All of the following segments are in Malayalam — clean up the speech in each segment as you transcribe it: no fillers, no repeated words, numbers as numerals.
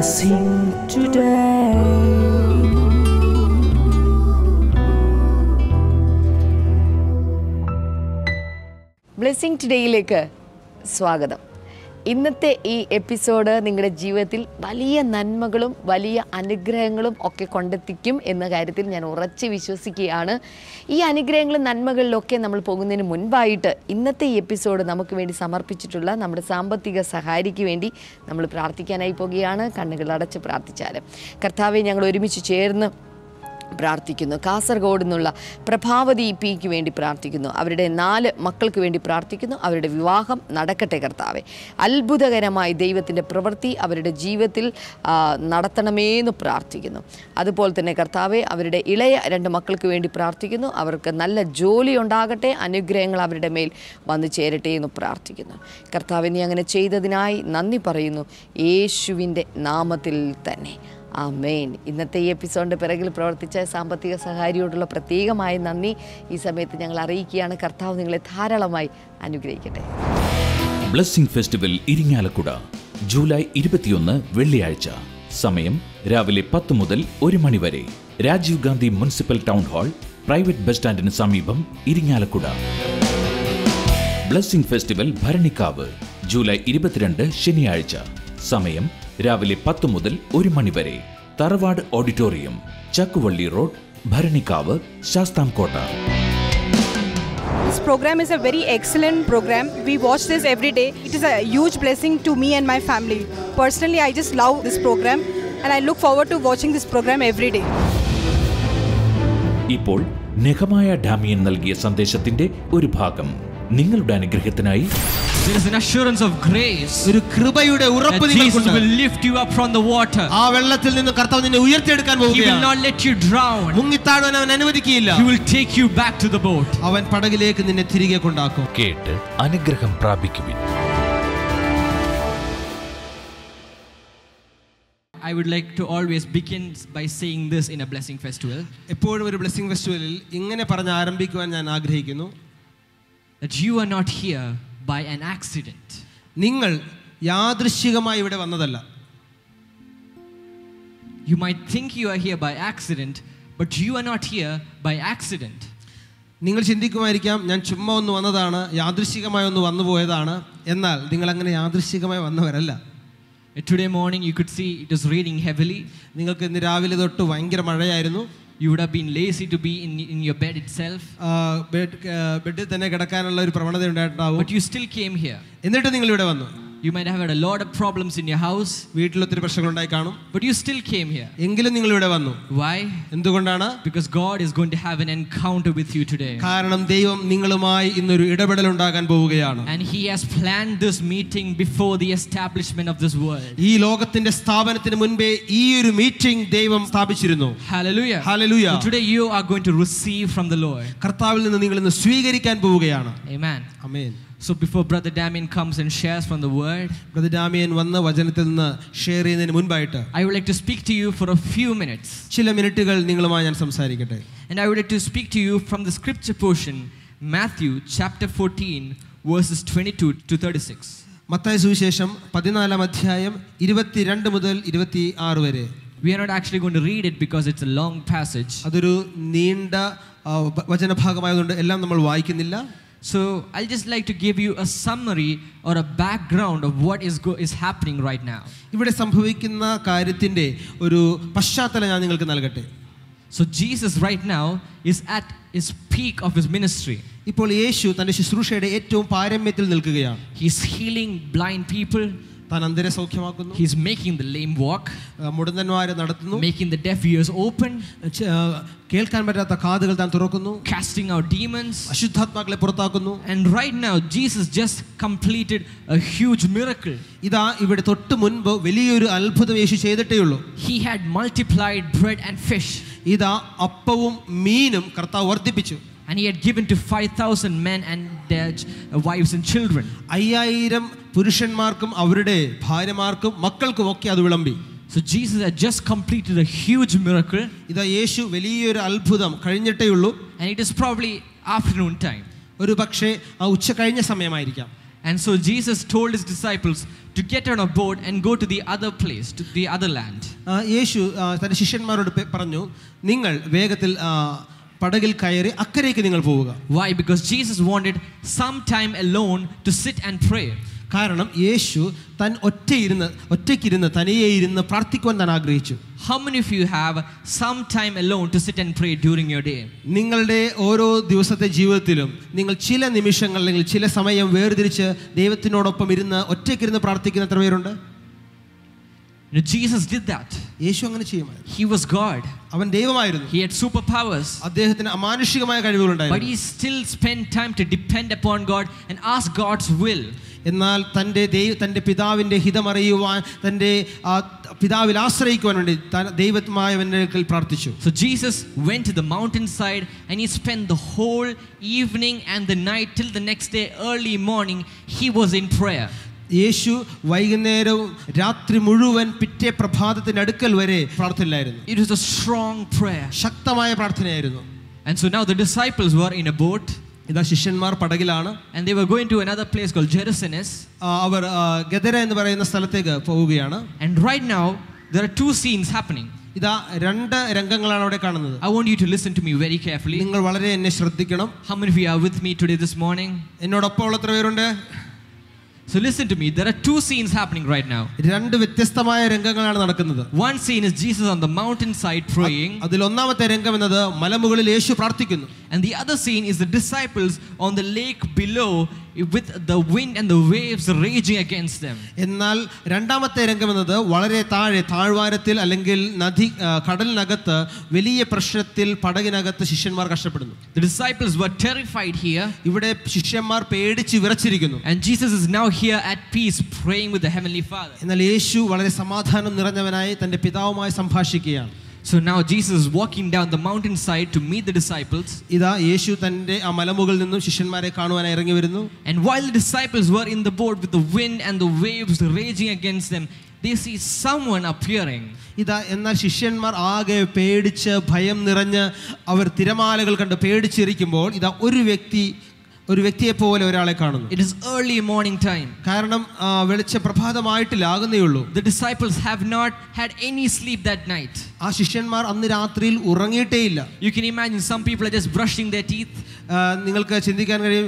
blessing today. ബ്ലെസ്സിംഗ് ടുഡേയിലേക്ക് സ്വാഗതം. ഇന്നത്തെ ഈ എപ്പിസോഡ് നിങ്ങളുടെ ജീവിതത്തിൽ വലിയ നന്മകളും വലിയ അനുഗ്രഹങ്ങളും ഒക്കെ കൊണ്ടെത്തിക്കും എന്ന കാര്യത്തിൽ ഞാൻ ഉറച്ച് വിശ്വസിക്കുകയാണ്. ഈ അനുഗ്രഹങ്ങളും നന്മകളിലൊക്കെ നമ്മൾ പോകുന്നതിന് മുൻപായിട്ട് ഇന്നത്തെ ഈ എപ്പിസോഡ് നമുക്ക് വേണ്ടി സമർപ്പിച്ചിട്ടുള്ള നമ്മുടെ സാമ്പത്തിക സഹായിക്ക് വേണ്ടി നമ്മൾ പ്രാർത്ഥിക്കാനായി പോകുകയാണ്. കണ്ണുകൾ അടച്ച് പ്രാർത്ഥിച്ചാലും കർത്താവെ, ഞങ്ങൾ ഒരുമിച്ച് ചേർന്ന് പ്രാർത്ഥിക്കുന്നു. കാസർഗോഡ് നിന്നുള്ള പ്രഭാവതി പിക്ക് വേണ്ടി പ്രാർത്ഥിക്കുന്നു. അവരുടെ 4 മക്കൾക്ക് വേണ്ടി പ്രാർത്ഥിക്കുന്നു. അവരുടെ വിവാഹം നടക്കട്ടെ കർത്താവെ. അത്ഭുതകരമായി ദൈവത്തിൻ്റെ പ്രവൃത്തി അവരുടെ ജീവിതത്തിൽ നടത്തണമേന്ന് പ്രാർത്ഥിക്കുന്നു. അതുപോലെ തന്നെ കർത്താവെ, അവരുടെ ഇളയ 2 മക്കൾക്ക് വേണ്ടി പ്രാർത്ഥിക്കുന്നു. അവർക്ക് നല്ല ജോലി ഉണ്ടാകട്ടെ, അനുഗ്രഹങ്ങൾ അവരുടെ മേൽ വന്നു ചേരട്ടെ എന്ന് പ്രാർത്ഥിക്കുന്നു. കർത്താവെ, നീ അങ്ങനെ ചെയ്തതിനായി നന്ദി പറയുന്നു, യേശുവിൻ്റെ നാമത്തിൽ തന്നെ. ആമേൻ. ഇന്നത്തെ ഈ എപ്പിസോഡിൻ്റെ പിറകിൽ പ്രവർത്തിച്ച സാമ്പത്തിക സഹായിയോടുള്ള പ്രത്യേകമായ നന്ദി ഈ സമയത്ത് ഞങ്ങൾ അറിയിക്കുകയാണ്. കർത്താവ് നിങ്ങളെ ധാരാളമായി അനുഗ്രഹിക്കട്ടെ. ബ്ലെസ്സിംഗ് ഫെസ്റ്റിവൽ ഇരിങ്ങാലക്കുട ജൂലൈ 21 വെള്ളിയാഴ്ച. സമയം രാവിലെ 10 മുതൽ 1 മണി വരെ. Rajiv Gandhi municipal town hall, private bus സ്റ്റാൻഡിന് സമീപം, Irinjalakuda. Blessing festival Bharanikkavu July 22 ശനിയാഴ്ച. സമയം രാവിലെ 10 മുതൽ 1 മണി വരെ. Tharavad auditorium, Chakkuvally road, Bharanikkavu, Sasthamkotta. This program is a very excellent program. We watch this every day. It is a huge blessing to me and my family. Personally, I just love this program and I look forward to watching this program every day. ഇപ്പോൾ നെഹമായ ഡാമിയൻ നൽകിയ സന്ദേശത്തിന്റെ ഒരു ഭാഗം നിങ്ങളുടെ അനുഗ്രഹത്തിനായി. There is an assurance of grace. ഒരു കൃപയുടെ ഉറപ്പ് Jesus will lift you up from the water. ആ വെള്ളത്തിൽ നിന്ന് കർത്താവ് നിന്നെ ഉയർത്തിയെടുക്കാൻ He will പോകുകയാണ്. not let you drown. മുങ്ങിത്താഴുവാൻ അവൻ അനുവദിക്കുകയില്ല. He will take you back to the boat. അവൻ പടകിലേക്ക് നിന്നെ തിരികെ കൊണ്ടാക്കും. കേട്ട് അനുഗ്രഹം പ്രാപിക്കുവിൻ. I would like to always begin by saying this in a blessing festival. എപ്പോഴും ഒരു ബ്ലെസ്സിംഗ് ഫെസ്റ്റിവലിൽ ഇങ്ങനെ പറഞ്ഞ് ആരംഭിക്കുവാൻ ഞാൻ ആഗ്രഹിക്കുന്നു. That you are not here by an accident. നിങ്ങൾ യാദൃശ്ചികമായി ഇവിടെ വന്നതല്ല. You might think you are here by accident, but you are not here by accident. നിങ്ങൾ ചിന്തിക്കുമായിരിക്കാം, ഞാൻ ചുമ്മാ ഒന്ന് വന്നതാണ്, യാദൃശ്ചികമായി ഒന്ന് വന്നു പോയതാണ്. എന്നാൽ നിങ്ങൾ അങ്ങനെ യാദൃശ്ചികമായി വന്നവരല്ല. Today morning you could see it was raining heavily. നിങ്ങൾക്ക് ഇന്ന് രാവിലെ തൊട്ട് ഭയങ്കര മഴയായിരുന്നു. You would have been lazy to be in your bed itself. ബെഡിൽ തന്നെ കിടക്കാനുള്ള ഒരു പ്രവണത ഉണ്ടായിട്ടുണ്ടാവും. But you still came here. എന്നിട്ട് നിങ്ങൾ ഇവിടെ വന്നു. You might have had a lot of problems in your house. വീട്ടിൽ ഒത്തിരി പ്രശ്നങ്ങൾ ഉണ്ടായി കാണും. But you still came here. എങ്കിലും നിങ്ങൾ ഇവിടെ വന്നു. Why? എന്തുകൊണ്ടാണ്? Because God is going to have an encounter with you today. കാരണം ദൈവം നിങ്ങളുമായി ഇന്നൊരു ഇടപെടൽ ഉണ്ടാകാൻ പോവുകയാണ്. And He has planned this meeting before the establishment of this world. ഈ ലോകത്തിന്റെ സ്ഥാപനത്തിന് മുൻപേ ഈ ഒരു മീറ്റിംഗ് ദൈവം സ്ഥാപിച്ചിരുന്നു. Hallelujah. Hallelujah. So today you are going to receive from the Lord. കർത്താവിൽ നിന്ന് നിങ്ങൾ ഇന്ന് സ്വീകരിക്കാൻ പോവുകയാണ്. Amen. Amen. So before Brother Damien comes and shares from the word, brother Damian വന്ന് വചനത്തിൽ നിന്ന് ഷെയർ ചെയ്യുന്നതിന് മുൻപായിട്ട് I would like to speak to you for a few minutes. ചില മിനിറ്റുകൾ നിങ്ങളുമായി ഞാൻ സംസാരിക്കട്ടെ. And I would like to speak to you from the scripture portion, Matthew chapter 14 verses 22 to 36. Mathai സുവിശേഷം 14 അധ്യായം 22 മുതൽ 26 വരെ. We are not actually going to read it because it's a long passage. അതൊരു നീണ്ട വചനഭാഗമായതുകൊണ്ട് എല്ലാം നമ്മൾ വായിക്കുന്നില്ല. So I'll just like to give you a summary or a background of what is happening right now. ഇവിടെ സംഭവിക്കുന്ന കാര്യത്തിന്റെ ഒരു പശ്ചാത്തലം ഞാൻ നിങ്ങൾക്ക് നൽകട്ടെ. So Jesus right now is at his peak of his ministry. ഇപ്പോൾ യേശു തന്റെ ശുശ്രൂഷയുടെ ഏറ്റവും പാരമ്യത്തിൽ നിൽക്കുകയാണ്. He's healing blind people. താൻ അന്ധരെ സൗഖ്യമാക്കുന്നു. He's making the lame walk. മുടന്തന്മാരെ നടത്തുന്നു. Making the deaf ears open. കേൾക്കാൻ പറ്റാത്ത കാതുകൾ താൻ തുറക്കുന്നു. Casting out demons. അശുദ്ധാത്മാക്കളെ പുറത്താക്കുന്നു. And right now Jesus just completed a huge miracle. ഇതാ ഇവിടെ തൊട്ട് മുൻപ് വലിയൊരു അത്ഭുതം യേശു ചെയ്തിട്ടേയുള്ളൂ. He had multiplied bread and fish. ഇതാ അപ്പവും മീനും കർത്താവ് വർദ്ധിപ്പിച്ചു. And he had given to 5,000 men and their wives and children. 5000 പുരുഷന്മാർക്കും അവരുടെ ഭാര്യമാർക്കും മക്കൾക്കും ഒക്കെ അത് വിളമ്പി. So Jesus had just completed a huge miracle. ഇതാ യേശു വലിയൊരു അത്ഭുതം കഴിഞ്ഞിട്ടേയുള്ളൂ. And it is probably afternoon time. ഒരു പക്ഷേ ആ ഉച്ച കഴിഞ്ഞ സമയമായിരിക്കാം. And so Jesus told his disciples to get on a boat and go to the other place, to the other land. യേശു തൻ്റെ ശിഷ്യന്മാരോട് പറഞ്ഞു, നിങ്ങൾ വേഗത്തിൽ പടകിൽ കയറി അക്കരയ്ക്ക് നിങ്ങൾ പോവുക. Why? Because Jesus wanted some time alone to sit and pray. കാരണം യേശു താൻ ഒറ്റയ്ക്കിരുന്ന് തനിയെ ഇരുന്ന് പ്രാർത്ഥിക്കുവാൻ താൻ ആഗ്രഹിച്ചു. How many of you have some time alone to sit and pray during your day? നിങ്ങളുടെ ഓരോ ദിവസത്തെ ജീവിതത്തിലും നിങ്ങൾ ചില നിമിഷങ്ങൾ അല്ലെങ്കിൽ ചില സമയം വേർതിരിച്ച് ദൈവത്തിനോടൊപ്പം ഇരുന്ന് ഒറ്റയ്ക്കിരുന്ന് പ്രാർത്ഥിക്കുന്ന എത്ര പേരുണ്ട്? Jesus did that. യേശു അങ്ങനെ ചെയ്യുമായിരുന്നു. He was God. അവൻ ദൈവമായിരുന്നു. He had superpowers. അദ്ദേഹത്തിന് അമാനുഷികമായ കഴിവുകളുണ്ടായിരുന്നു. But he still spent time to depend upon God and ask God's will. എന്നാൽ തൻ്റെ പിതാവിൻ്റെ ഹിതമറിയുവാൻ, തൻ്റെ പിതാവിൽ ആശ്രയിക്കുവാൻ വേണ്ടി ദൈവമായവൻ്റെ അടുക്കൽ പ്രാർത്ഥിച്ചു. So Jesus went to the mountainside and he spent the whole evening and the night till the next day early morning he was in prayer. യേശു വൈകുന്നേരവും രാത്രി മുഴുവൻ പിറ്റേ പ്രഭാതത്തിന്റെ അടുക്കൽ വരെ പ്രാർത്ഥനയിലായിരുന്നു. It was a strong prayer. ശക്തമായ പ്രാർത്ഥനയായിരുന്നു. And so now the disciples were in a boat. ഇതാ ശിഷ്യന്മാർ പടകിലാണ്. And they were going to another place called Gerasenes. അവർ ഗദര എന്ന് പറയുന്ന സ്ഥലത്തേക്ക് പോവുകയാണ്. And right now there are two scenes happening. ഇതാ രണ്ട് രംഗങ്ങളാണ് അവിടെ കാണുന്നത്. I want you to listen to me very carefully. നിങ്ങൾ വളരെ എന്നെ ശ്രദ്ധിക്കണം. How many of you are with me today this morning? എന്നോടൊപ്പം ഉള്ള എത്ര പേരുണ്ട്? So listen to me. There are two scenes happening right now. രണ്ട് വ്യത്യസ്തമായ രംഗങ്ങളാണ് നടക്കുന്നത്. One scene is Jesus on the mountainside praying. അതിൽ ഒന്നാമത്തെ രംഗം എന്നത് മലമുകളിൽ യേശു പ്രാർത്ഥിക്കുന്നു. And the other scene is the disciples on the lake below with the wind and the waves raging against them. എന്നാൽ രണ്ടാമത്തെ രംഗം എന്നത് വളരെ താഴ്വാരത്തിൽ അല്ലെങ്കിൽ കടലിനകത്ത് വലിയ പ്രശ്നത്തിൽ പടകിനകത്ത് ശിഷ്യന്മാർ കഷ്ടപ്പെടുന്നു. The disciples were terrified here. ഇവിടെ ശിഷ്യന്മാർ പേടിച്ച് വിറച്ചിരിക്കുന്നു. And Jesus is now here at peace praying with the heavenly Father. എന്നാൽ യേശു വളരെ സമാധാനം നിറഞ്ഞവനായി തന്റെ പിതാവുമായി സംഭാഷിക്കുകയാണ്. So now Jesus is walking down the mountainside to meet the disciples. ഇതാ യേശു തന്റെ ആ മലമുകളിൽ നിന്നും ശിഷ്യന്മാരെ കാണുവാനായി ഇറങ്ങി വരുന്നു. And while the disciples were in the boat with the wind and the waves raging against them, they see someone appearing. ഇതാ എന്നാൽ ശിഷ്യന്മാർ ആകെ പേടിച്ച് ഭയം നിറഞ്ഞ് അവർ തിരമാലകൾ കണ്ട് പേടിച്ചിരിക്കുമ്പോൾ ഇതാ ഒരു വ്യക്തിയെ പോലെ ഒരാളെ കാണുന്നു. It is early morning time. കാരണം വെളിച്ച പ്രഭാതമായിട്ടില്ല, ആകുന്നേയുള്ളൂ. The disciples have not had any sleep that night. ആ ശിഷ്യന്മാർ അന്ന് രാത്രിയിൽ ഉറങ്ങിയിട്ടേയില്ല. You can imagine some people are just brushing their teeth. നിങ്ങൾക്ക് ചിന്തിക്കാൻ കഴിയും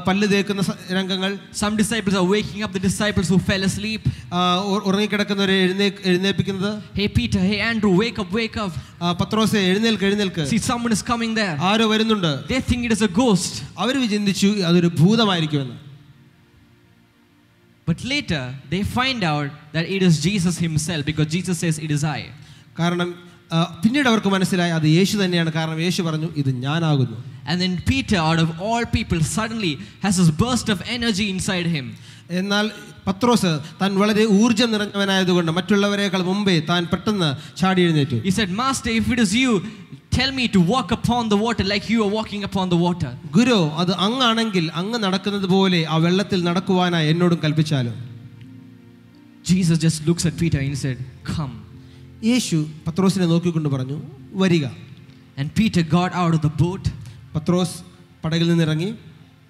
പല്ല് തേക്കുന്ന രംഗങ്ങൾ. Some disciples are waking up the disciples who fell asleep. ഉറങ്ങിക്കിടക്കുന്നവരെ എഴുന്നേൽപ്പിക്കുന്നത്. Hey Peter, hey Andrew, wake up. പത്രോസേ എഴുന്നേൽക്ക്. See, someone is coming there. ആരോ വരുന്നുണ്ട്. They think it is a ghost. അവർ ചിന്തിച്ചു അതൊരു ഭൂതമായിരിക്കുമെന്ന്. But later they find out that it is Jesus himself, because Jesus says it is I. കാരണം പിന്നീട് അവർക്ക് മനസ്സിലായി അത് യേശു തന്നെയാണ്. കാരണം യേശു പറഞ്ഞു ഇത് ഞാനാകുന്നു. And then Peter, out of all people, suddenly has this burst of energy inside him. എന്നാൽ പത്രോസ് താൻ വളരെ ഊർജ്ജം നിറഞ്ഞവനായതുകൊണ്ട് മറ്റുള്ളവരെക്കാൾ മുമ്പേ താൻ പെട്ടെന്ന് ചാടി എഴുന്നേറ്റു. He said, Master, if it is you, tell me to walk upon the water like you are walking upon the water. ഗുരു, അത് അങ്ങാണെങ്കിൽ അങ്ങ് നടക്കുന്നത് പോലെ ആ വെള്ളത്തിൽ നടക്കുവാനായി എന്നോടും കൽപ്പിച്ചാലും. Jesus just looks at Peter and said, come. യേശു പത്രോസിനെ നോക്കിക്കൊണ്ട് പറഞ്ഞു വരിക. And Peter got out of the boat. പത്രോസ് പടകിൽ നിന്നിറങ്ങി.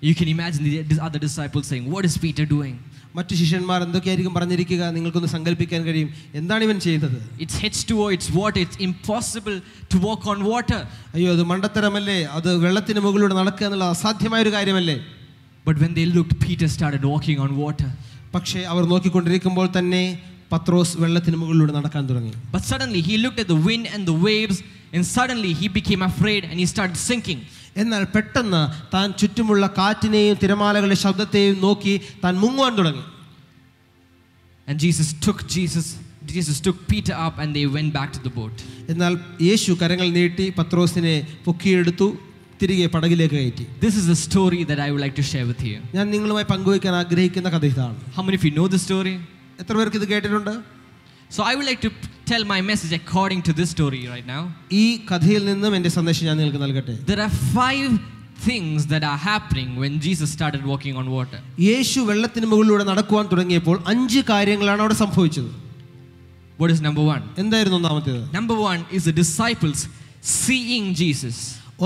You can imagine the other disciples saying, what is Peter doing? മറ്റു ശിഷ്യന്മാർ എന്തൊക്കെയായിരിക്കും പറഞ്ഞിരിക്കുക, നിങ്ങൾക്കൊന്ന് സങ്കല്പിക്കാൻ കഴിയും. എന്താണ് ഇവൻ ചെയ്യുന്നത്? It's H2O, it's water, it's impossible to walk on water. അയ്യോ, അത് മണ്ടത്തരമല്ലേ, അത് വെള്ളത്തിന് മുകളിലൂടെ നടക്കുക എന്നുള്ള അസാധ്യമായ ഒരു കാര്യമല്ലേ. But when they looked, Peter started walking on water. പക്ഷേ അവർ നോക്കിക്കൊണ്ടിരിക്കുമ്പോൾ തന്നെ പത്രോസ് വെള്ളത്തിന് മുകളിലൂടെ നടക്കാൻ തുടങ്ങി. But suddenly he looked at the wind and the waves, and suddenly he became afraid and he started sinking. എന്നാൽ പെട്ടെന്ന് താൻ ചുറ്റുമുള്ള കാറ്റിനെയും തിരമാലകളുടെ ശബ്ദത്തെയും നോക്കി താൻ മുങ്ങുവാൻ തുടങ്ങി. And Jesus took Peter up and they went back to the boat. എന്നാൽ യേശു കരങ്ങൾ നീട്ടി പത്രോസിനെ പൊക്കിയെടുത്തു, തിരികെ പടകിലേക്ക് കയറ്റി. This is a story that I would like to share with you. ഞാൻ നിങ്ങളുമായി പങ്കുവയ്ക്കാൻ ആഗ്രഹിക്കുന്ന കഥ ഇതാണ്. How many of you know the story? എത്ര പേർക്ക് ഇത് കേട്ടിട്ടുണ്ട്? So I would like to tell my message according to this story right now. ഈ കഥയിൽ നിന്നും എൻ്റെ സന്ദേശം ഞാൻ നിങ്ങൾക്ക് നൽകട്ടെ. There are 5 things that are happening when Jesus started walking on water. യേശു വെള്ളത്തിന് മുകളിലൂടെ നടക്കുവാൻ തുടങ്ങിയപ്പോൾ 5 കാര്യങ്ങളാണ് അവിടെ സംഭവിച്ചത്. What is number 1? എന്തായിരുന്നു ഒന്നാമത്തേത്? Number 1 is the disciples seeing Jesus.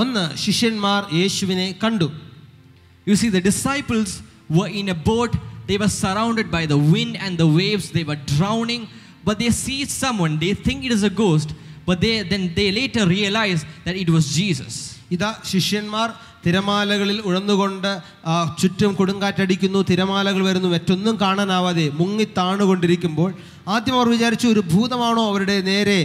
ഒന്ന്, ശിഷ്യന്മാർ യേശുവിനെ കണ്ടു. You see, the disciples were in a boat They were surrounded by the wind and the waves. They were drowning. But they see someone. They think it is a ghost. But they later realize that it was Jesus. ഇതാ ശിഷ്യന്മാർ തിരമാലകളിൽ ഉഴന്നുകൊണ്ട് ചുറ്റും കൊടുങ്കാറ്റടിക്കുന്നു, തിരമാലകൾ വരുന്നു, മറ്റൊന്നും കാണാനാവാതെ മുങ്ങി താണുകൊണ്ടിരിക്കുമ്പോൾ ആദ്യം അവർ വിചാരിച്ചു ഒരു ഭൂതമാണോ അവരുടെ നേരെ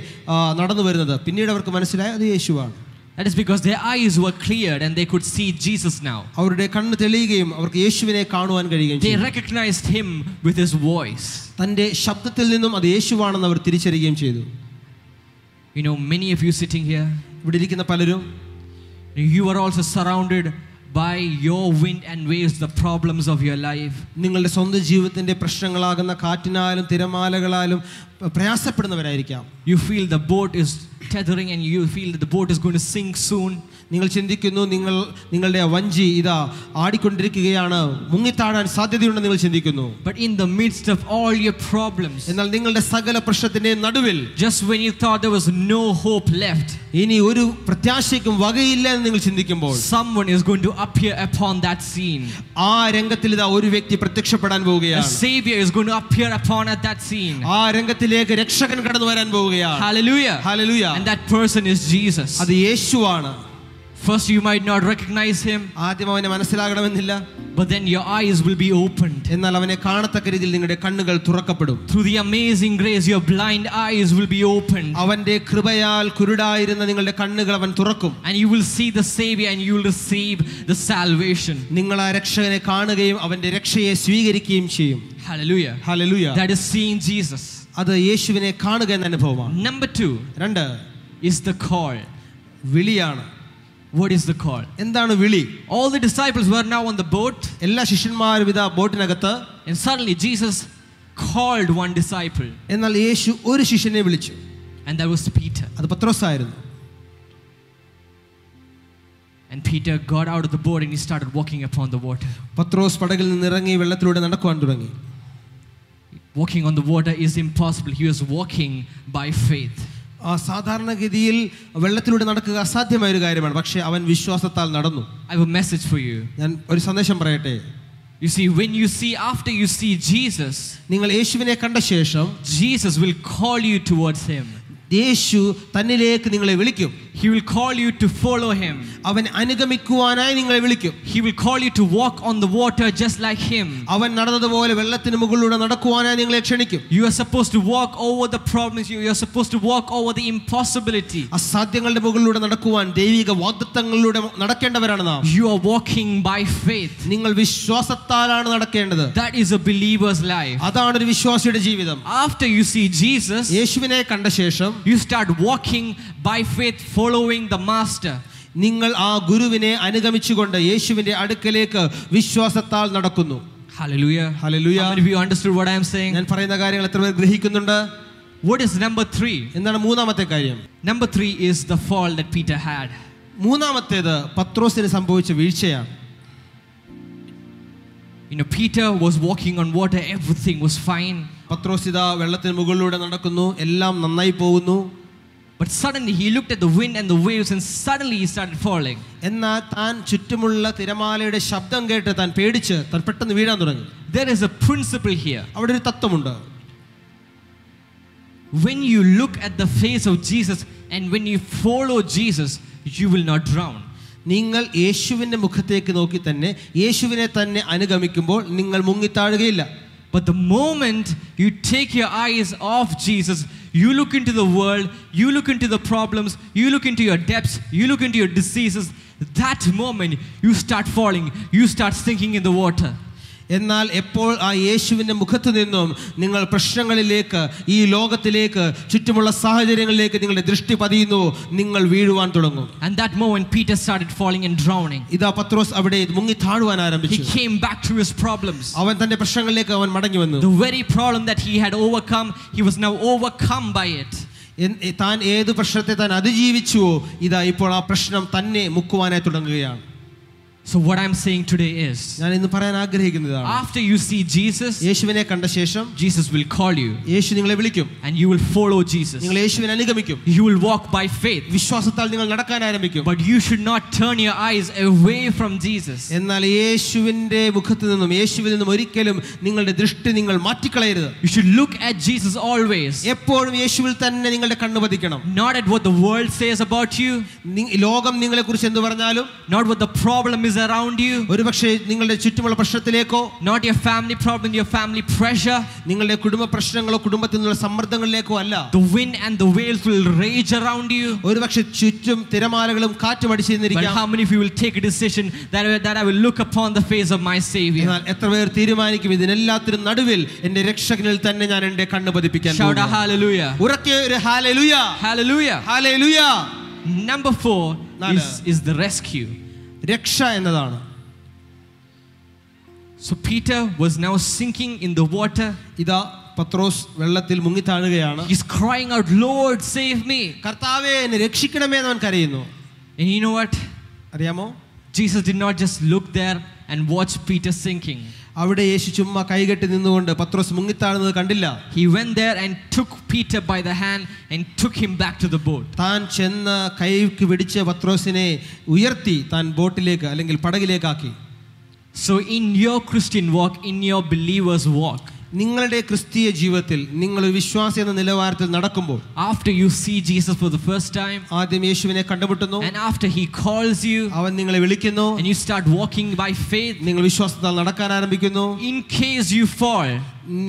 നടന്നു വരുന്നത്. പിന്നീട് അവർക്ക് മനസ്സിലായി അത് യേശുവാണ്. That is because their eyes were cleared and they could see Jesus now. അവരുടെ കണ്ണ് തെളിയുകയും അവർക്ക് യേശുവിനെ കാണുവാൻ കഴിയുകയും They ചെയ്തു. recognized him with his voice. തന്റെ ശബ്ദത്തിൽ നിന്നും അത് യേശുവാണെന്ന് അവർ തിരിച്ചറിയുകയും ചെയ്തു. You know, many of you sitting here, ഇവിടെ ഇരിക്കുന്ന പലരും you are also surrounded by your wind and waves, the problems of your life. നിങ്ങളുടെ സ്വന്തം ജീവിതത്തിന്റെ പ്രശ്നങ്ങളാകുന്ന കാറ്റിനാലും തിരമാലകളാലും പ്രയാസപ്പെടുന്നവരായിരിക്കാം. You feel the boat is tethering and you feel that the boat is going to sink soon. നിങ്ങൾ ചിന്തിക്കുന്നു നിങ്ങളുടെ വഞ്ചി ഇതാ ആടിക്കൊണ്ടിരിക്കുകയാണ്, മുങ്ങിത്താഴാൻ സാധ്യതയുണ്ടെന്ന് നിങ്ങൾ ചിന്തിക്കുന്നു. But in the midst of all your problems, എന്നാൽ നിങ്ങളുടെ സകല പ്രശ്നത്തിന്റെ നടുവിൽ, just when you thought there was no hope left, ഇനി ഒരു പ്രത്യാശയ്ക്കും വകയില്ല എന്ന് നിങ്ങൾ ചിന്തിക്കുമ്പോൾ, someone is going to appear upon that scene. ആ രംഗത്തിൽ ഇതാ ഒരു വ്യക്തി പ്രത്യക്ഷപ്പെടാൻ A പോവുകയാണ്. savior is going to appear upon at that scene. ആ രംഗത്തിലേക്ക് രക്ഷകൻ കടന്നു വരാൻ പോവുകയാണ്. Hallelujah. Hallelujah. And that person is Jesus. അത് യേശുവാണ്. First you might not recognize him, ആദ്യം അവനെ മനസ്സിലാകണമെന്നില്ല, but then your eyes will be opened. എന്നാൽ അവനെ കാണത്തക്ക രീതിയിൽ നിങ്ങളുടെ കണ്ണുകൾ തുറക്കപ്പെടും. Through the amazing grace, your blind eyes will be opened. അവന്റെ കൃപയാൽ കുരുടായിരുന്ന നിങ്ങളുടെ കണ്ണുകൾ അവൻ തുറക്കും. And you will see the Savior and you will receive the salvation. നിങ്ങൾ ആ രക്ഷകനെ കാണുകയും അവന്റെ രക്ഷയെ സ്വീകരിക്കുകയും ചെയ്യും. Hallelujah. Hallelujah. That is seeing Jesus. അത് യേശുവിനെ കാണുക എന്ന അനുഭവമാണ്. Number 2 രണ്ട് is the call. വിളിയാണ്. What is the call? എന്താണ് വിളി? All the disciples were now on the boat, എല്ലാ ശിഷ്യന്മാരും ഇതാ ബോട്ടിനകത്ത്. and suddenly Jesus called one disciple, എന്നാൽ യേശു ഒരു ശിഷ്യനെ വിളിച്ചു. and that was Peter. അത് പത്രോസായിരുന്നു. And Peter got out of the boat and he started walking upon the water. പത്രോസ് പടകിൽ നിന്ന് ഇറങ്ങി വെള്ളത്തിലൂടെ നടക്കുവാൻ തുടങ്ങി. Walking on the water is impossible. He was walking by faith. സാധാരണഗതിയിൽ വെള്ളത്തിലൂടെ നടക്കുക അസാധ്യമായ ഒരു കാര്യമാണ്, പക്ഷേ അവൻ വിശ്വാസത്താൽ നടന്നു. I have a message for you. ഞാൻ ഒരു സന്ദേശം പറയട്ടെ. You see, after you see Jesus, നിങ്ങൾ യേശുവിനെ കണ്ട ശേഷം Jesus will call you towards him. യേശു തന്നിലേക്ക് നിങ്ങളെ വിളിക്കും. He will call you to follow him. അവൻ അനുഗമിക്കുവാനായി നിങ്ങളെ വിളിക്കും. He will call you to walk on the water just like him. അവൻ നടന്നതുപോലെ വെള്ളത്തിന് മുകളിലൂടെ നടക്കുവാനായി നിങ്ങളെ ക്ഷണിക്കും. You are supposed to walk over the problems. You are supposed to walk over the impossibility. അസാധ്യങ്ങളുടെ മുകളിലൂടെ നടക്കുവാൻ ദൈവിക വാഗ്ദത്തങ്ങളിലൂടെ നടക്കേണ്ടവരാണ് നാം. You are walking by faith. നിങ്ങൾ വിശ്വാസത്താലാണ് നടക്കേണ്ടത്. That is a believer's life. അതാണ് ഒരു വിശ്വാസിയുടെ ജീവിതം. After you see Jesus, യേശുവിനെ കണ്ട ശേഷം you start walking by faith, following the master. നിങ്ങൾ ആ ഗുരുവിനെ അനുഗമിച്ചുകൊണ്ട് യേശുവിന്റെ അടുക്കലേക്ക് വിശ്വാസത്താൽ നടക്കുന്നു. Hallelujah. Hallelujah. How many of you understood what I am saying? ഞാൻ പറയുന്ന കാര്യങ്ങൾ എത്ര പേർ ഗ്രഹിക്കുന്നുണ്ട്? What is number 3? എന്താണ് മൂന്നാമത്തെ കാര്യം? Number 3 is the fall that Peter had. മൂന്നാമത്തേത് പത്രോസിന് സംഭവിച്ച വീഴ്ചയാണ്. You know, Peter was walking on water, everything was fine. പത്രോസ് ഇതാ വെള്ളത്തിന് മുകളിലൂടെ നടക്കുന്നു, എല്ലാം നന്നായി പോകുന്നു. But suddenly he looked at the wind and the waves and suddenly he started falling. എന്നാൽ താൻ ചുറ്റുമുള്ള തിരമാലയുടെ ശബ്ദം കേട്ട് താൻ പേടിച്ച് താൻ പെട്ടെന്ന് വീഴാൻ തുടങ്ങി. There is a principle here. അവിടെ ഒരു തത്വമുണ്ട്. When you look at the face of Jesus and when you follow Jesus, you will not drown. നിങ്ങൾ യേശുവിന്റെ മുഖത്തേക്ക് നോക്കി തന്നെ യേശുവിനെ തന്നെ അനുഗമിക്കുമ്പോൾ നിങ്ങൾ മുങ്ങിത്താഴുകയില്ല. But the moment you take your eyes off Jesus, you look into the world, you look into the problems, you look into your depths, you look into your diseases, that moment you start falling, you start sinking in the water. എന്നാൽ എപ്പോൾ ആ യേശുവിന്റെ മുഖത്ത് നിന്നും നിങ്ങൾ പ്രശ്നങ്ങളിലേക്ക്, ഈ ലോകത്തിലേക്ക്, ചുറ്റുമുള്ള സാഹചര്യങ്ങളിലേക്ക് നിങ്ങളുടെ ദൃഷ്ടി പതിയുന്നു, നിങ്ങൾ വീഴുവാൻ തുടങ്ങും. And that moment Peter started falling and drowning. ഇതാ പത്രോസ് അവിടെ മുങ്ങി താഴുവാൻ ആരംഭിച്ചു. He came back to his problems. അവൻ തന്റെ പ്രശ്നങ്ങളിലേക്ക് അവൻ മടങ്ങി വന്നു. The very problem that he had overcome, he was now overcome by it. താൻ ഏത് പ്രശ്നത്തെ താൻ അതിജീവിച്ചുവോ, ഇതാ ഇപ്പോൾ ആ പ്രശ്നം തന്നെ മുക്കുവാനായി തുടങ്ങുകയാണ്. So what I'm saying today is, ഞാൻ ഇന്ന് പറയാൻ ആഗ്രഹിക്കുന്നതാണ്, after you see Jesus, യേശുവിനെ കണ്ട ശേഷം Jesus will call you യേശു നിങ്ങളെ വിളിക്കും. and you will follow Jesus. നിങ്ങൾ യേശുവിനെ അനുഗമിക്കും. You will walk by faith. വിശ്വാസത്താൽ നിങ്ങൾ നടക്കാൻ ആരംഭിക്കും. But you should not turn your eyes away from Jesus. എന്നാൽ യേശുവിന്റെ മുഖത്ത് നിന്നും യേശുവിൽ നിന്നും ഒരിക്കലും നിങ്ങളുടെ ദൃഷ്ടി നിങ്ങൾ മാറ്റിക്കളയരുത്. You should look at Jesus always. എപ്പോഴും യേശുവിൽ തന്നെ നിങ്ങളുടെ കണ്ണ് പതിക്കണം. Not at what the world says about you. ലോകം നിങ്ങളെ കുറിച്ച് എന്ത് പറഞ്ഞാലും, Not what the problem is around you. ഒരുപക്ഷേ നിങ്ങളുടെ ചുറ്റുമുള്ള പ്രശ്നത്തിലേക്കോ, Not your family problem, your family pressure. നിങ്ങളുടെ കുടുംബ പ്രശ്നങ്ങളോ കുടുംബത്തിൽ നിന്നുള്ള സമ്മർദ്ദങ്ങളിലേക്കോ അല്ല. The wind and the waves will rage around you. ഒരുപക്ഷേ ചുറ്റും തിരമാലകളും കാറ്റും But അടിച്ചിരുന്നിരിക്കാം. how many of you will take a decision that I will look upon the face of my Savior? എന്നാൽ എത്ര പേർ തീരുമാനിക്കും, ഇതിനെല്ലാത്തിനും നടുവിൽ എന്റെ രക്ഷകനിൽ തന്നെ ഞാൻ എന്റെ കണ്ണ് പതിപ്പിക്കാൻ Shout a പോകുന്നു. hallelujah. ഉറക്കെ ഒരു hallelujah, Hallelujah. Hallelujah. Number 4 is the rescue. രക്ഷ എന്നതാണ്. So Peter was now sinking in the water. ഇതാ പത്രോസ് വെള്ളത്തിൽ മുങ്ങി താഴുകയാണ്. He's crying out, Lord, save me. കർത്താവേ എന്നെ രക്ഷിക്കണമേ എന്ന് അവൻ കരയുന്നു. And you know what? അറിയാമോ, Jesus did not just look there and watch Peter sinking. അവിടെ യേശു ചുമ്മാ കൈകെട്ടി നിന്നുകൊണ്ട് പത്രോസ് മുങ്ങിത്താഴുന്നത് കണ്ടില്ല. He went there and took Peter by the hand and took him back to the boat. താൻ ചെന്ന് കൈക്ക് പിടിച്ച പത്രോസിനെ ഉയർത്തി താൻ ബോട്ടിലേക്ക് അല്ലെങ്കിൽ പടകിലേക്കാക്കി. So in your Christian walk, in your believer's walk, നിങ്ങളുടെ ക്രിസ്തീയ ജീവിതത്തിൽ നിങ്ങൾ ഒരു വിശ്വാസി എന്ന നിലവാരത്തിൽ നടക്കുമ്പോൾ, after you see Jesus for the first time, ആദ്യം യേശുവിനെ കണ്ടുമുട്ടുന്നു, and after he calls you, അവൻ നിങ്ങളെ വിളിക്കുന്നു, and you start walking by faith, നിങ്ങൾ വിശ്വാസത്താൽ നടക്കാൻ ആരംഭിക്കുന്നു. in case you fall,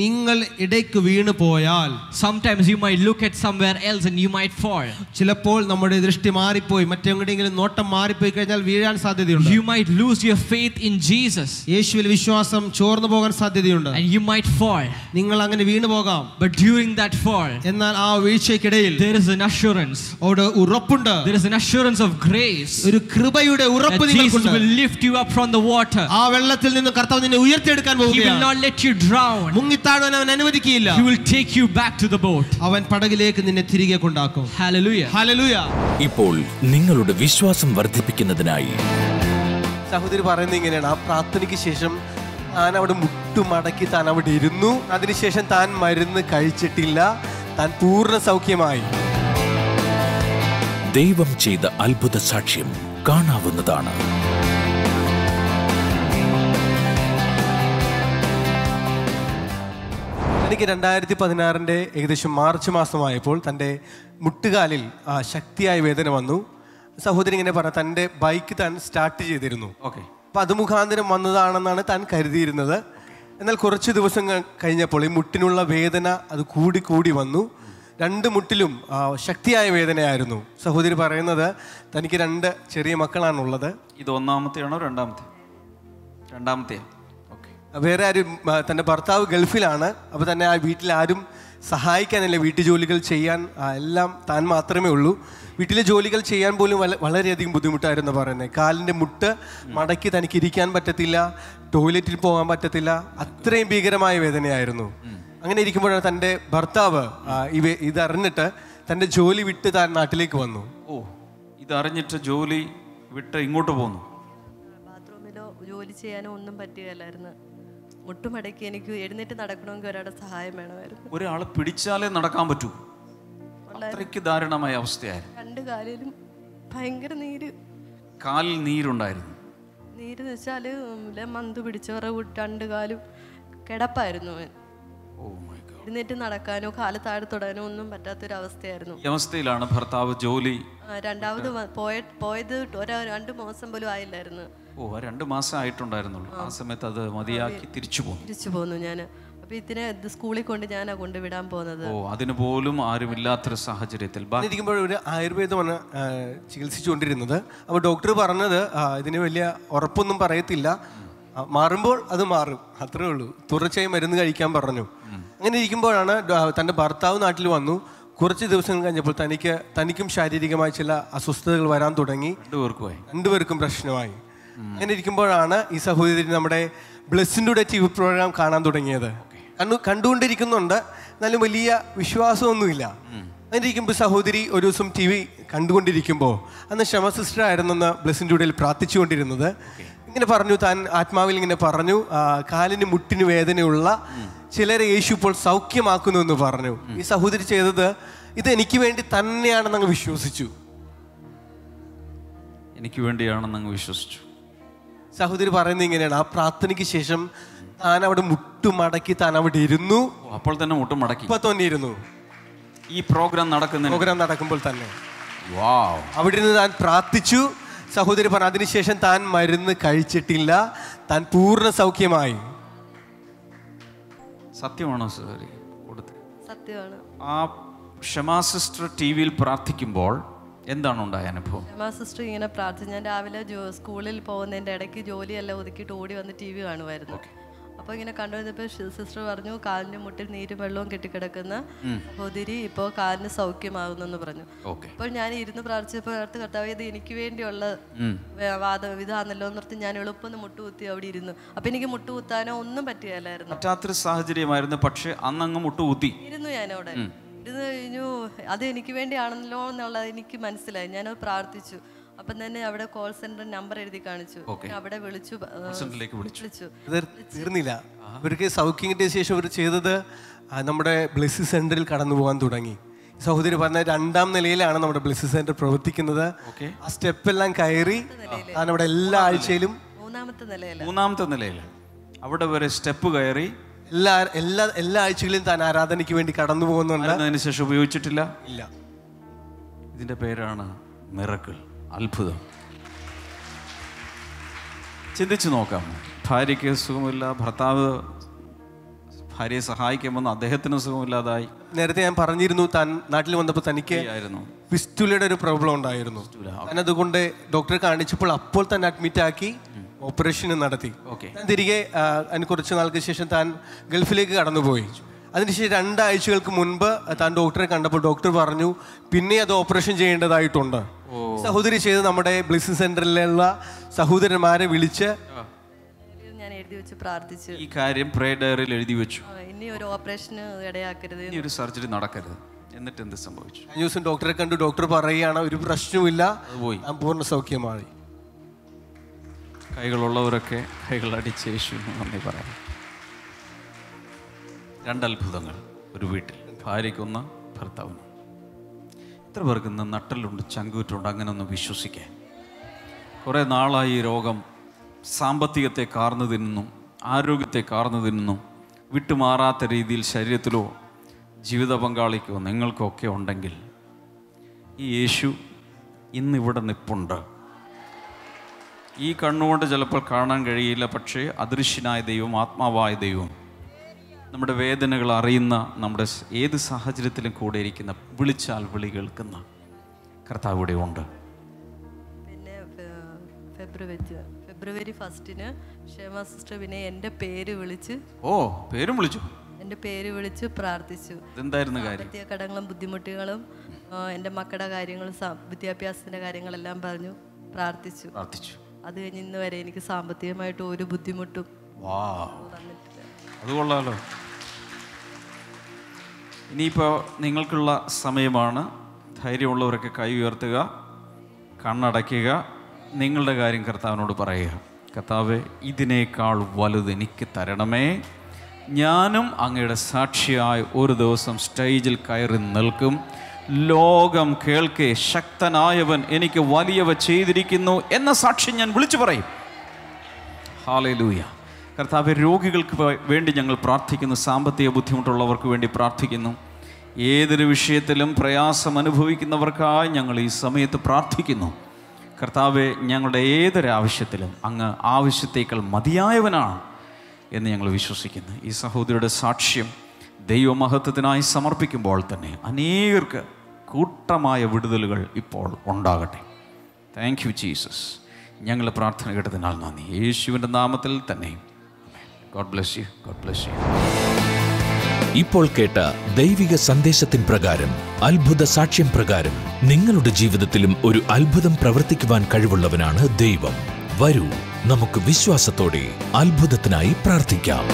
നിങ്ങൾ ഇടയ്ക്ക് വീണു പോയാൽ, sometimes you might look at somewhere else and you might fall. ചിലപ്പോൾ നമ്മുടെ ദൃഷ്ടി മാറിപ്പോയി മറ്റെവിടെയെങ്കിലും നോട്ടം മാറിപ്പോയി കഴിഞ്ഞാൽ വീഴാൻ സാധ്യതയുണ്ട്. You might lose your faith in Jesus യേശുവിൽ വിശ്വാസം ചോർന്നു പോകാൻ സാധ്യതയുണ്ട്. and you might fall. നിങ്ങൾ അങ്ങനെ വീണു പോകാം. But during that fall, എന്നാൽ ആ വീഴ്ചയ്ക്കിടയിൽ there is an assurance. അവിടെ ഉറപ്പുണ്ട്. There is an assurance of grace. ഒരു കൃപയുടെ ഉറപ്പ് That Jesus നിങ്ങൾക്കുണ്ട്. will lift you up from the water. ആ വെള്ളത്തിൽ നിന്ന് കർത്താവ് നിന്നെ ഉയർത്തിയെടുക്കാൻ He will പോവുകയാണ്. not let you drown. മുങ്ങിത്താഴുവാൻ അവൻ അനുവദിക്കുകയില്ല. He will take you back to the boat. അവൻ പടകിലേക്ക് നിന്നെ തിരികെ കൊണ്ടാക്കും. Hallelujah. ഹല്ലേലൂയ. ഇപ്പോൾ നിങ്ങളുടെ വിശ്വാസം വർദ്ധിപ്പിക്കുന്നതിനായി സഹോദരി പറയുന്നത് ഇങ്ങനെയാണ്, ആ പ്രാർത്ഥനയ്ക്ക് ശേഷം താൻ അവിടെ മുട്ടുമടക്കി താൻ അവിടെ ഇരുന്നു. അതിനുശേഷം താൻ മരുന്ന് കഴിച്ചിട്ടില്ല, താൻ പൂർണ്ണ സൗഖ്യമായി. ദൈവം ചെയ്ത അത്ഭുത സാക്ഷ്യം കാണാവുന്നതാണ്. എനിക്ക് 2016 ഏകദേശം മാർച്ച് മാസമായപ്പോൾ തൻ്റെ മുട്ടുകാലിൽ ശക്തിയായ വേദന വന്നു. സഹോദരി ഇങ്ങനെ പറഞ്ഞു, തൻ്റെ ബൈക്ക് താൻ സ്റ്റാർട്ട് ചെയ്തിരുന്നു. അപ്പം അത് മുഖാന്തരം വന്നതാണെന്നാണ് താൻ കരുതിയിരുന്നത്. എന്നാൽ കുറച്ച് ദിവസം കഴിഞ്ഞപ്പോൾ ഈ മുട്ടിനുള്ള വേദന അത് കൂടി വന്നു. രണ്ട് മുട്ടിലും ശക്തിയായ വേദനയായിരുന്നു. സഹോദരി പറയുന്നത് തനിക്ക് 2 ചെറിയ മക്കളാണുള്ളത്. ഇത് ഒന്നാമത്തെയാണോ രണ്ടാമത്തെ? വേറെ ആരും, തൻ്റെ ഭർത്താവ് ഗൾഫിലാണ്. അപ്പോൾ തന്നെ ആ വീട്ടിൽ ആരും സഹായിക്കാനില്ല. വീട്ടുജോലികൾ ചെയ്യാൻ എല്ലാം താൻ മാത്രമേ ഉള്ളൂ. വീട്ടിലെ ജോലികൾ ചെയ്യാൻ പോലും വളരെയധികം ബുദ്ധിമുട്ടായിരുന്നു പറയുന്നത്. കാലിൻ്റെ മുട്ട് മടക്കി തനിക്ക് ഇരിക്കാൻ പറ്റത്തില്ല, ടോയ്ലറ്റിൽ പോകാൻ പറ്റത്തില്ല, അത്രയും ഭീകരമായ വേദനയായിരുന്നു. അങ്ങനെ ഇരിക്കുമ്പോഴാണ് തൻ്റെ ഭർത്താവ് ഇതറിഞ്ഞിട്ട് തൻ്റെ ജോലി വിട്ട് താൻ നാട്ടിലേക്ക് വന്നു. ഇതറിഞ്ഞിട്ട് ജോലി വിട്ട് ഇങ്ങോട്ട് പോന്നു. ബാത്റൂമിലോ ജോലി ചെയ്യാനോ ഒന്നും പറ്റുകയില്ലായിരുന്നു. മുട്ടുമടക്കി എനിക്ക് എഴുന്നേറ്റ് നടക്കണമെങ്കിൽ ഒരാളുടെ സഹായം വേണമായിരുന്നു. ഒരാളെ പിടിച്ചാലേ നടക്കാൻ പറ്റൂ, അത്രയ്ക്ക് ദാരുണമായ അവസ്ഥയായിരുന്നു. 2 കാലിലും ഭയങ്കര നീര്, കാലിൽ നീരുണ്ടായിരുന്നു. നീര് വെച്ചാൽ മന്ത് പിടിച്ചവരെ 2 കാലും കിടപ്പായിരുന്നു. എഴുന്നേറ്റ് നടക്കാനോ കാല് താഴെ തൊടാനോ ഒന്നും പറ്റാത്തൊരവസ്ഥയായിരുന്നു. ഈ അവസ്ഥയിലാണ് ഭർത്താവ് ജോലി രണ്ടാമത് പോയത് 2 മാസം പോലും ആയില്ലായിരുന്നു. 2 മാസം ആയിട്ടുണ്ടായിരുന്നുള്ളൂ. ആ സമയത്ത് അത് മതിയാക്കി തിരിച്ചു പോന്നു ഞാൻ. അപ്പൊ ഇതിനെ സ്കൂളിൽ കൊണ്ട് ഞാനാ കൊണ്ടുവിടാൻ പോകുന്നത്. അതിന് പോലും ആരുമില്ലാത്തൊരു സാഹചര്യത്തിൽ ഇരിക്കുമ്പോൾ ഒരു ആയുർവേദമാണ് ചികിത്സിച്ചുകൊണ്ടിരുന്നത്. അപ്പോൾ ഡോക്ടർ പറഞ്ഞത് ഇതിന് വലിയ ഉറപ്പൊന്നും പറയത്തില്ല, മാറുമ്പോൾ അത് മാറും, അത്രേ ഉള്ളൂ, തുടർച്ചയായി മരുന്ന് കഴിക്കാൻ പറഞ്ഞു. അങ്ങനെ ഇരിക്കുമ്പോഴാണ് തൻ്റെ ഭർത്താവ് നാട്ടിൽ വന്നു. കുറച്ച് ദിവസങ്ങൾ കഴിഞ്ഞപ്പോൾ തനിക്കും ശാരീരികമായി ചില അസ്വസ്ഥതകൾ വരാൻ തുടങ്ങി. 2 പേർക്കും പ്രശ്നമായി. അങ്ങനെ ഇരിക്കുമ്പോഴാണ് ഈ സഹോദരി നമ്മുടെ ബ്ലെസ്സിൻ്റെ TV പ്രോഗ്രാം കാണാൻ തുടങ്ങിയത്. കണ്ടുകൊണ്ടിരിക്കുന്നുണ്ട്, എന്നാലും വലിയ വിശ്വാസമൊന്നുമില്ല. അങ്ങനെ ഇരിക്കുമ്പോൾ സഹോദരി ഒരു ദിവസം TV കണ്ടുകൊണ്ടിരിക്കുമ്പോൾ, അന്ന് ക്ഷമ സിസ്റ്റർ ആയിരുന്നെന്ന് ബ്ലെസ്സിൻ്റെ പ്രാർത്ഥിച്ചുകൊണ്ടിരുന്നത്. ഇങ്ങനെ പറഞ്ഞു, താൻ ആത്മാവിൽ ഇങ്ങനെ പറഞ്ഞു, കാലിന് മുട്ടിന് വേദനയുള്ള ചിലരെ യേശു ഇപ്പോൾ സൗഖ്യമാക്കുന്നു എന്ന് പറഞ്ഞു. ഈ സഹോദരി ചെയ്തത് ഇത് എനിക്ക് വേണ്ടി തന്നെയാണെന്ന് അങ്ങ് വിശ്വസിച്ചു. എനിക്ക് വേണ്ടിയാണെന്ന് അങ്ങ് വിശ്വസിച്ചു. സഹോദരി പറയുന്നത് ഇങ്ങനെയാണ്, ആ പ്രാർത്ഥനയ്ക്ക് ശേഷം താൻ അവിടെ മുട്ടുമടക്കി താൻ അവിടെ ഇരുന്നു. അപ്പോൾ തന്നെ മുട്ടുമടക്കി ഇപ്പൊ തന്നെ ഇരുന്നു. ഈ പ്രോഗ്രാം നടക്കുമ്പോൾ തന്നെ വാവ്, അവിടെ നിന്ന് താൻ പ്രാർത്ഥിച്ചു. സഹോദരി പറഞ്ഞു അതിനുശേഷം താൻ മരുന്ന് കഴിച്ചിട്ടില്ല, താൻ പൂർണ്ണ സൗഖ്യമായി. സത്യമാണോ സഹോദരി? സത്യമാണ്. ആ ക്ഷമാ സിസ്റ്റർ ടി വിയിൽ പ്രാർത്ഥിക്കുമ്പോൾ എന്താണ് ഉണ്ടായ അനുഭവം? ക്ഷമാ സിസ്റ്റർ ഇങ്ങനെ പ്രാർത്ഥിച്ചു. ഞാൻ രാവിലെ സ്കൂളിൽ പോകുന്നതിൻ്റെ ഇടയ്ക്ക് ജോലിയെല്ലാം ഒതുക്കിയിട്ട് ഓടി വന്ന് TV കാണുമായിരുന്നു. അപ്പോൾ ഇങ്ങനെ കണ്ടുവന്നപ്പോൾ സിസ്റ്റർ പറഞ്ഞു, കാലിന് മുട്ടിൽ നീരും വെള്ളവും കെട്ടിക്കിടക്കുന്ന സഹോദരി ഇപ്പോൾ കാലിന് സൗഖ്യമാകുന്നെന്ന് പറഞ്ഞു. അപ്പോൾ ഞാൻ ഇരുന്ന് പ്രാർത്ഥിച്ചപ്പോൾ കർത്താവ് ഇത് എനിക്ക് വേണ്ടിയുള്ള ഇതാണല്ലോ എന്നോർത്ത് ഞാൻ എളുപ്പം മുട്ടുകുത്തി അവിടെ ഇരുന്നു. അപ്പം എനിക്ക് മുട്ടുകുത്താനോ ഒന്നും പറ്റുകയില്ലായിരുന്നു. പറ്റാത്തൊരു സാഹചര്യമായിരുന്നു. പക്ഷെ അന്നങ്ങ് മുട്ടുകുത്തി ഇരുന്നു. ഞാനവിടെ ഇരുന്ന് കഴിഞ്ഞു. അത് എനിക്ക് വേണ്ടിയാണല്ലോ എന്നുള്ളത് എനിക്ക് മനസ്സിലായി. ഞാനത് പ്രാർത്ഥിച്ചു. അപ്പം തന്നെ അവിടെ കോൾ സെന്റർ നമ്പർ എഴുതി കാണിച്ചു. അവിടെ വിളിച്ചു. തീർന്നില്ല. ഇവർക്ക് സൗഖ്യം കിട്ടിയ ശേഷം ഇവർ ചെയ്തത് നമ്മുടെ ബ്ലെസ്സി സെന്ററിൽ കടന്നു പോകാൻ തുടങ്ങി. സഹോദരി പറഞ്ഞ 2ാം നിലയിലാണ് നമ്മുടെ ബ്ലെസ്സി സെന്റർ പ്രവർത്തിക്കുന്നത്. ആ സ്റ്റെപ്പെല്ലാം കയറി ഞാൻ അവിടെ എല്ലാ ആഴ്ചയിലും 3ാമത്തെ നിലയിൽ അവിടെ വരെ സ്റ്റെപ്പ് കയറി എല്ലാ ആഴ്ചകളിലും താൻ ആരാധനയ്ക്ക് വേണ്ടി കടന്നു പോകുന്നുണ്ട്. അതിനുശേഷം ഉപയോഗിച്ചിട്ടില്ല. ഇല്ല. ഇതിന്റെ പേരാണ് മിറക്കിൾ, അത്ഭുതം. ചിന്തിച്ചു നോക്കാം. ഭാര്യയ്ക്ക് സുഖമില്ല, ഭർത്താവ് ഭാര്യയെ സഹായിക്കുമെന്ന് അദ്ദേഹത്തിന് സുഖമില്ലാതായി. നേരത്തെ ഞാൻ പറഞ്ഞിരുന്നു, താൻ നാട്ടിൽ വന്നപ്പോൾ തനിക്ക് ഫിസ്റ്റുലയുടെ ഒരു പ്രോബ്ലം ഉണ്ടായിരുന്നു. അതുകൊണ്ട് ഡോക്ടറെ കാണിച്ചപ്പോൾ അപ്പോൾ തന്നെ അഡ്മിറ്റ് ആക്കി ഓപ്പറേഷൻ നടത്തി. തിരികെ അതിന് കുറച്ച് നാൾക്ക് ശേഷം താൻ ഗൾഫിലേക്ക് കടന്നുപോയി. അതിനുശേഷം 2 ആഴ്ചകൾക്ക് മുൻപ് താൻ ഡോക്ടറെ കണ്ടപ്പോൾ ഡോക്ടർ പറഞ്ഞു പിന്നെ അത് ഓപ്പറേഷൻ ചെയ്യേണ്ടതായിട്ടുണ്ട്. സഹോദരി ചെയ്ത് നമ്മുടെ ബ്ലെസ്സി സെന്ററിലുള്ള സഹോദരന്മാരെ വിളിച്ച് ഞാൻ എഴുതി വെച്ച് പ്രാർത്ഥിച്ചു. ഈ കാര്യം പ്രേ ഡയറിയിൽ എഴുതി വെച്ചു. ഇനി ഒരു ഓപ്പറേഷന് ഇടയാക്കരുത്, ഇനി ഒരു സർജറി നടക്കരുത്. എന്നിട്ട് എന്ത് സംഭവിച്ചു? കഴിഞ്ഞ ദിവസം ഡോക്ടറെ കണ്ടു. ഡോക്ടർ പറയുകയാണ് ഒരു പ്രശ്നവുമില്ല, ഞാൻ പൂർണ്ണ സൗഖ്യമായി. കൈകളുള്ളവരൊക്കെ കൈകളടിച്ച് യേശുവിന് നന്ദി പറയാം. 2 അത്ഭുതങ്ങൾ ഒരു വീട്ടിൽ, ഭാര്യയ്ക്കൊന്ന്, ഭർത്താവിന്. എത്ര പേർക്ക് ഇന്ന് നട്ടലുണ്ട്, ചങ്കൂറ്റുണ്ട്? അങ്ങനെ ഒന്ന് വിശ്വസിക്കാൻ. കുറേ നാളായി ഈ രോഗം സാമ്പത്തികത്തെ കാർന്നു തിന്നുന്നു, ആരോഗ്യത്തെ കാർന്നു തിന്നുന്നു. വിട്ടുമാറാത്ത രീതിയിൽ ശരീരത്തിലോ ജീവിത പങ്കാളിക്കോ നിങ്ങൾക്കൊക്കെ ഉണ്ടെങ്കിൽ ഈ യേശു ഇന്നിവിടെ നിൽപ്പുണ്ട്. ഈ കണ്ണുകൊണ്ട് ചിലപ്പോൾ കാണാൻ കഴിയില്ല, പക്ഷേ അദൃശ്യനായ ദൈവം, ആത്മാവായ ദൈവം, നമ്മുടെ വേദനകൾ അറിയുന്ന, നമ്മുടെ ഏത് സാഹചര്യത്തിലും കൂടെ ഇരിക്കുന്ന, വിളിച്ചാൽ വിളി കേൾക്കുന്ന കർത്താവ് ഇവിടെ ഉണ്ട്. പിന്നെ ഫെബ്രുവരി 1 ക്ഷേമ സിസ്റ്റർ പിന്നെ എൻ്റെ പേര് വിളിച്ച് എൻ്റെ പേര് വിളിച്ച് പ്രാർത്ഥിച്ചു. എന്തായിരുന്നു കാര്യം? കടങ്ങളും ബുദ്ധിമുട്ടുകളും എൻ്റെ മക്കളുടെ കാര്യങ്ങളും വിദ്യാഭ്യാസത്തിൻ്റെ കാര്യങ്ങളെല്ലാം പറഞ്ഞു പ്രാർത്ഥിച്ചു. അത് കഴിഞ്ഞ് ഇന്ന് വരെ എനിക്ക് സാമ്പത്തികമായിട്ട് ഒരു ബുദ്ധിമുട്ടും അത് കൊള്ളാലോ. ഇനിയിപ്പോൾ നിങ്ങൾക്കുള്ള സമയമാണ്. ധൈര്യമുള്ളവരൊക്കെ കൈ ഉയർത്തുക, കണ്ണടയ്ക്കുക, നിങ്ങളുടെ കാര്യം കർത്താവിനോട് പറയുക. കർത്താവേ, ഇതിനേക്കാൾ വലുത് എനിക്ക് തരണമേ. ഞാനും അങ്ങയുടെ സാക്ഷിയായി ഒരു ദിവസം സ്റ്റേജിൽ കയറി നിൽക്കും. ലോകം കേൾക്കെ ശക്തനായവൻ എനിക്ക് വലിയവ ചെയ്തിരിക്കുന്നു എന്ന സാക്ഷ്യം ഞാൻ വിളിച്ചു പറയും. ഹല്ലേലൂയ. കർത്താവേ, രോഗികൾക്ക് വേണ്ടി ഞങ്ങൾ പ്രാർത്ഥിക്കുന്നു. സാമ്പത്തിക ബുദ്ധിമുട്ടുള്ളവർക്ക് വേണ്ടി പ്രാർത്ഥിക്കുന്നു. ഏതൊരു വിഷയത്തിലും പ്രയാസം അനുഭവിക്കുന്നവർക്കായി ഞങ്ങൾ ഈ സമയത്ത് പ്രാർത്ഥിക്കുന്നു. കർത്താവെ, ഞങ്ങളുടെ ഏതൊരാവശ്യത്തിലും അങ്ങ് ആവശ്യത്തേക്കാൾ മതിയായവനാണ് എന്ന് ഞങ്ങൾ വിശ്വസിക്കുന്നു. ഈ സഹോദരിയുടെ സാക്ഷ്യം ദൈവമഹത്വത്തിനായി സമർപ്പിക്കുമ്പോൾ തന്നെ അനേകർക്ക് കൂട്ടമായ വിടുതലുകൾ ഇപ്പോൾ ഉണ്ടാകട്ടെ. Thank you Jesus. ഞങ്ങളുടെ പ്രാർത്ഥന കേട്ടതിനാൽ നന്ദി. യേശുവിൻ്റെ നാമത്തിൽ തന്നെ. God bless you. God bless you. ഇപ്പോൾ കേട്ട ദൈവിക സന്ദേശത്തിൻ പ്രകാരം, അത്ഭുത സാക്ഷ്യം പ്രകാരം നിങ്ങളുടെ ജീവിതത്തിലും ഒരു അത്ഭുതം പ്രവർത്തിക്കുവാൻ കഴിവുള്ളവനാണ് ദൈവം. വരൂ, നമുക്ക് വിശ്വാസത്തോടെ അത്ഭുതത്തിനായി പ്രാർത്ഥിക്കാം.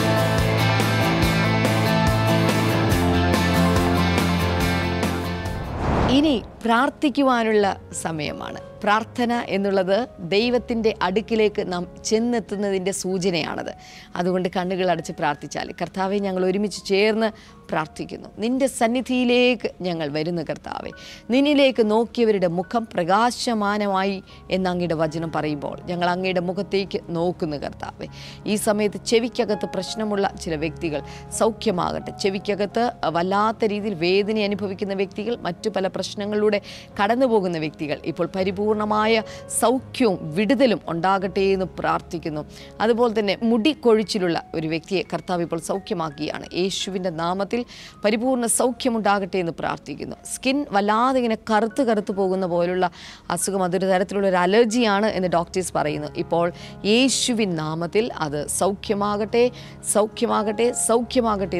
ഇനി പ്രാർത്ഥിക്കുവാനുള്ള സമയമാണ്. പ്രാർത്ഥന എന്നുള്ളത് ദൈവത്തിൻ്റെ അടുക്കിലേക്ക് നാം ചെന്നെത്തുന്നതിൻ്റെ സൂചനയാണത്. അതുകൊണ്ട് കണ്ണുകൾ അടച്ച് പ്രാർത്ഥിച്ചാൽ, കർത്താവെ ഞങ്ങൾ ഒരുമിച്ച് ചേർന്ന് പ്രാർത്ഥിക്കുന്നു. നിൻ്റെ സന്നിധിയിലേക്ക് ഞങ്ങൾ വരുന്നു കർത്താവെ. നിന്നിലേക്ക് നോക്കിയവരുടെ മുഖം പ്രകാശമാനമായി എന്ന് അങ്ങയുടെ വചനം പറയുമ്പോൾ ഞങ്ങൾ അങ്ങയുടെ മുഖത്തേക്ക് നോക്കുന്നു കർത്താവെ. ഈ സമയത്ത് ചെവിക്കകത്ത് പ്രശ്നമുള്ള ചില വ്യക്തികൾ സൗഖ്യമാകട്ടെ. ചെവിക്കകത്ത് വല്ലാത്ത രീതിയിൽ വേദന അനുഭവിക്കുന്ന വ്യക്തികൾ, മറ്റു പല പ്രശ്നങ്ങളിലൂടെ കടന്നു പോകുന്ന വ്യക്തികൾ ഇപ്പോൾ പൂർണ്ണമായ സൗഖ്യവും വിടുതലും ഉണ്ടാകട്ടെ എന്ന് പ്രാർത്ഥിക്കുന്നു. അതുപോലെ തന്നെ മുടി കൊഴിച്ചിലുള്ള ഒരു വ്യക്തിയെ കർത്താവ് ഇപ്പോൾ സൗഖ്യമാക്കിയാണ്. യേശുവിൻ്റെ നാമത്തിൽ പരിപൂർണ്ണ സൗഖ്യമുണ്ടാകട്ടെ എന്ന് പ്രാർത്ഥിക്കുന്നു. സ്കിൻ വല്ലാതെ ഇങ്ങനെ കറുത്ത് പോകുന്ന പോലുള്ള അസുഖം, അതൊരു തരത്തിലുള്ള ഒരു അലർജിയാണ് എന്ന് ഡോക്ടേഴ്സ് പറയുന്നു. ഇപ്പോൾ യേശുവിൻ നാമത്തിൽ അത് സൗഖ്യമാകട്ടെ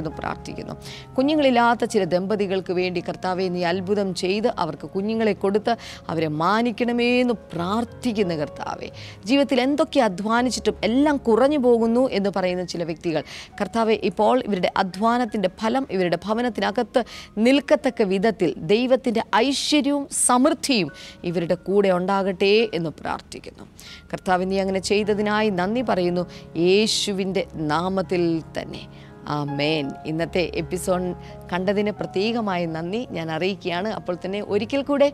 എന്ന് പ്രാർത്ഥിക്കുന്നു. കുഞ്ഞുങ്ങളില്ലാത്ത ചില ദമ്പതികൾക്ക് വേണ്ടി കർത്താവെ നീ അത്ഭുതം ചെയ്ത് അവർക്ക് കുഞ്ഞുങ്ങളെ കൊടുത്ത് അവരെ മാനിക്കണമേ എന്ന് പ്രാർത്ഥിക്കുന്ന കർത്താവെ. ജീവിതത്തിൽ എന്തൊക്കെ അധ്വാനിച്ചിട്ടും എല്ലാം കുറഞ്ഞു പോകുന്നു എന്ന് പറയുന്ന ചില വ്യക്തികൾ കർത്താവെ, ഇപ്പോൾ ഇവരുടെ അധ്വാനത്തിൻ്റെ ഫലം ഇവരുടെ ഭവനത്തിനകത്ത് നിൽക്കത്തക്ക വിധത്തിൽ ദൈവത്തിൻ്റെ ഐശ്വര്യവും സമൃദ്ധിയും ഇവരുടെ കൂടെ ഉണ്ടാകട്ടെ എന്ന് പ്രാർത്ഥിക്കുന്നു. കർത്താവ് നീ അങ്ങനെ ചെയ്തതിനായി നന്ദി പറയുന്നു, യേശുവിൻ്റെ നാമത്തിൽ തന്നെ. ആമേൻ. ഇന്നത്തെ എപ്പിസോഡ് കണ്ടതിന് പ്രത്യേകമായി നന്ദി ഞാൻ അറിയിക്കുകയാണ്. അപ്പോൾ തന്നെ ഒരിക്കൽ കൂടെ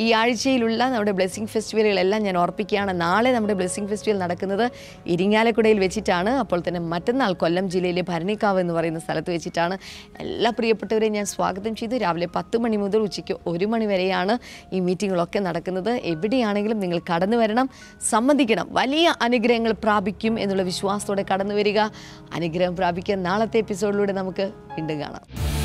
ഈ ആഴ്ചയിലുള്ള നമ്മുടെ ബ്ലെസ്സിങ് ഫെസ്റ്റിവലുകളെല്ലാം ഞാൻ ഓർപ്പിക്കുകയാണ്. നാളെ നമ്മുടെ ബ്ലെസ്സിങ് ഫെസ്റ്റിവൽ നടക്കുന്നത് ഇരിങ്ങാലക്കുടയിൽ വെച്ചിട്ടാണ്. അപ്പോൾ തന്നെ മറ്റന്നാൾ കൊല്ലം ജില്ലയിലെ ഭരണിക്കാവ് എന്ന് പറയുന്ന സ്ഥലത്ത് വെച്ചിട്ടാണ്. എല്ലാ പ്രിയപ്പെട്ടവരെയും ഞാൻ സ്വാഗതം ചെയ്തു. രാവിലെ 10 മണി മുതൽ ഉച്ചയ്ക്ക് 1 മണി വരെയാണ് ഈ മീറ്റിങ്ങുകളൊക്കെ നടക്കുന്നത്. എവിടെയാണെങ്കിലും നിങ്ങൾ കടന്നു വരണം, സംബന്ധിക്കണം. വലിയ അനുഗ്രഹങ്ങൾ പ്രാപിക്കും എന്നുള്ള വിശ്വാസത്തോടെ കടന്നു വരിക. അനുഗ്രഹം പ്രാപിക്കാൻ നാളത്തെ എപ്പിസോഡിലൂടെ നമുക്ക് വീണ്ടും കാണാം.